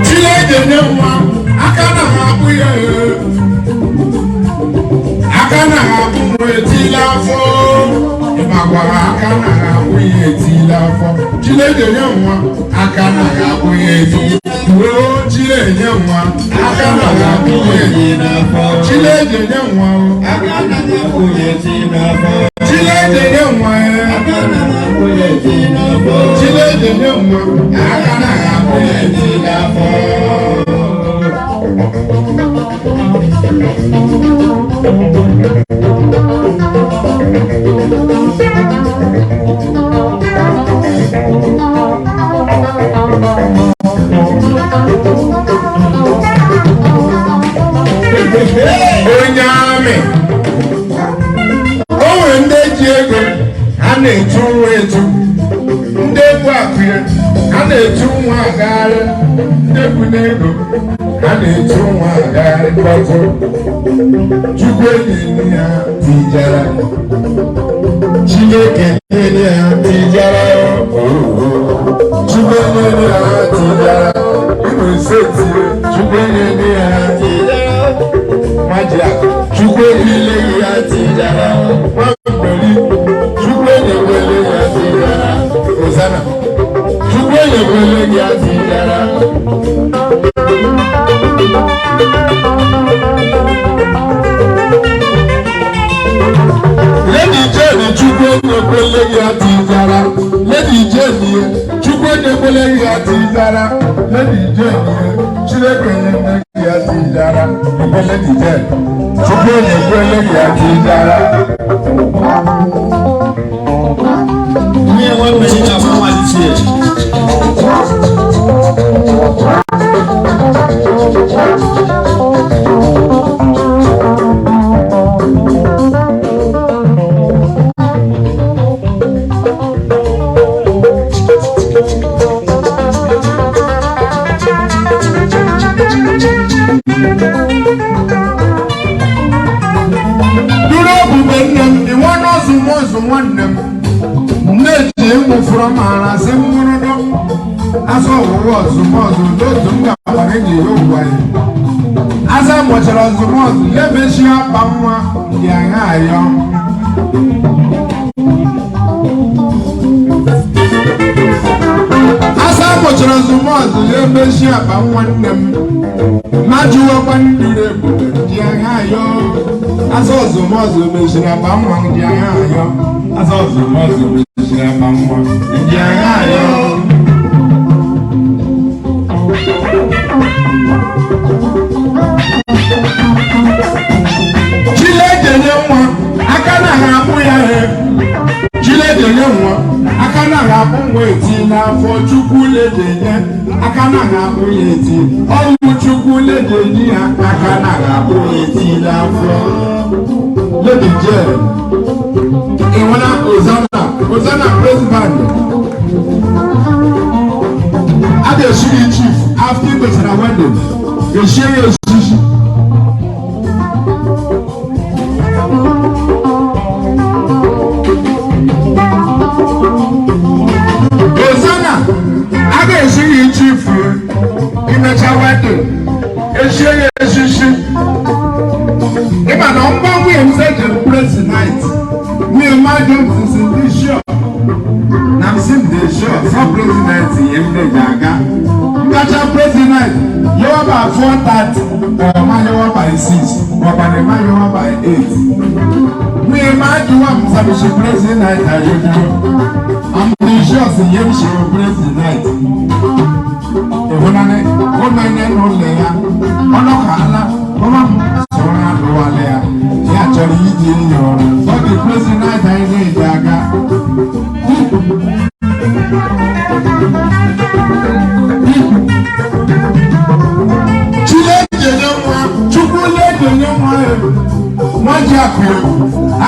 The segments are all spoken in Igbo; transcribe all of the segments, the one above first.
Chile nyewa akana abuye akana abuye tilafo imagwa akana abuye tilafo Chile nyewa akana abuye tilafo Chile nyewa akana abuye tilafo Chile nyewa akana abuye tilafo Chile nyewa akana abuye tilafo Chile nyewa akana abuye tilafo Onyame owe ndeji ego ana etu etu ndebu akụye ana etu nwa agara ndebu nego ana etu nwa agara kọtụ Chukwu enyi ya tijara Chineke enyi ya tijara Chukwu enyi ya tijara Imo seti Chukwu enyi ya tijara Maja Chukwu enyi ya tijara Mambeli Chukwu enyi ya tijara Hosanna Chukwu enyi ya tijara Lady Jane Chukwu enyi ya tijara Lady Jane Chukwu enyi ya tijara Lady Jane Chineke enyi ya tijara Lady Jane Chukwu enyi ya tijara Ni wọ́n mẹ́rin náà fún wa ti ẹ̀. Dúró bùbẹ̀ nnem, ìwọ́n náà zùmọ́ wọ́n nnem. Nneji from Arazimurudo, as all was the most of those who are in the way. As I watch as the most, let me see up Pama, young iron. As I watch as the most, let me see up and one them. Maju up and do the young iron. As all the most, let me see up and one young iron. As all the most. Chile nyewa akana abuya Chile nyewa akana abuwe ti na fo Chukwu ledenye akana abuye ti owu Chukwu ledenye akana abuye ti na fo Lady Jane Iwana Hosanna president at the city chief after the wedding the share Hosanna at the city chief in the wedding the share if I don't know we the president we imagine this in this show. Now see the show for president in the Jaga. Catch a president, you are by 4:30, or man you are by 6, or by the man you are by 8. We imagine one some president as you do. I'm the show see you show president. The woman no layer, or no color, come on, so not no layer. Actually, but the president I need Jaga. Chile nyewa Chukwu nyewa Maja kwe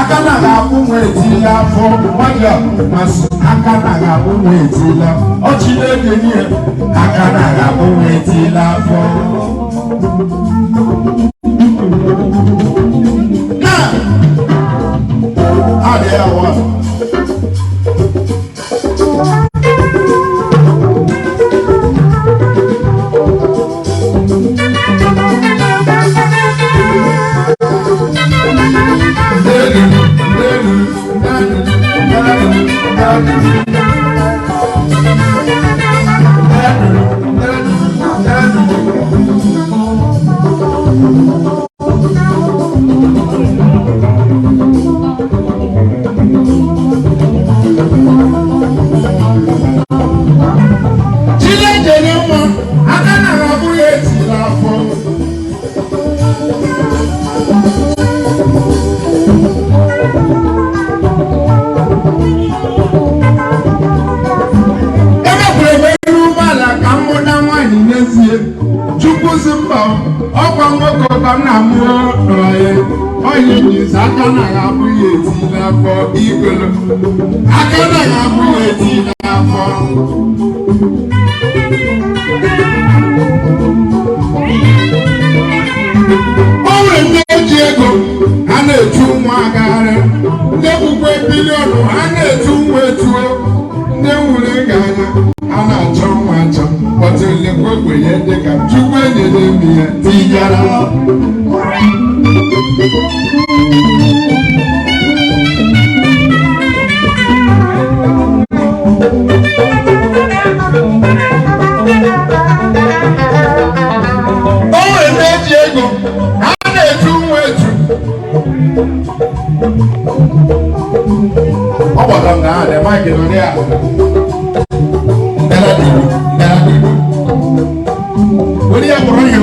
akana abuwe tila fo Maja mas akana abuwe tila O Chile nyewa akana abuwe tila fo nwaanyị n'ezie chukwu si mba ọkwa nwoke ka nna m onye jizi aka na abụ ya eti n'afọ igolo aka na abụ ya eti n'afọ o nwere ndị eji ego ha na-etu ụmụaka ndị ekwukwe biliọnụ ha na-etu nwa etuo ndị nwere ga-anya a na-achọ nwa achọ kpọta elekwa ogbenye dị ka chukwu enyere emi ya tijara o nwere ndị eji ego ha na-etu nwa etu ọ gbọdọ nga ha dị maịkị nọ ya onye ya kpọrọ ya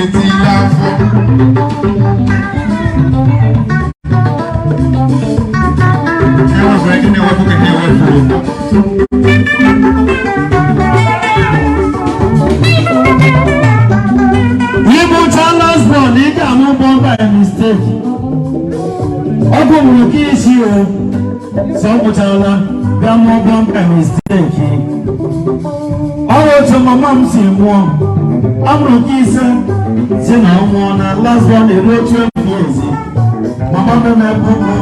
etila afọ Ibu Charles Bond, ị ga-amụ born by mistake. Ọ bụ mụrụ ka isi o, sọ mụcharala bịa mụọ born by mistake. Ọ bụ otu mama m si mụọ, a mụrụ ka ise si na ọ mụọ na last born eruo 12 years. Mama m na-ebu mụ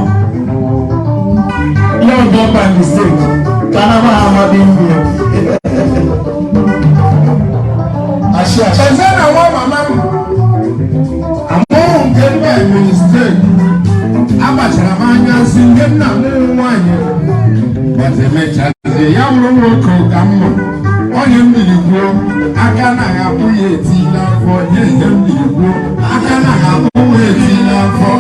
ihe born by mistake, ka na m amadị mgbe. Ẹsẹ̀ náà wọ́n màmá mi. Àmọ́ nke ní ẹ̀mí mistake. Abàchàrà máa ń yá sí nke nna m nwanyị. Bàtẹ̀ mẹ́cha ṣe ya wúlò nwoke ka mma. Onye mmiri gwuo, aka na-abụ ya etila afọ. Nye ihe mmiri gwuo, aka na-abụ ya etila afọ.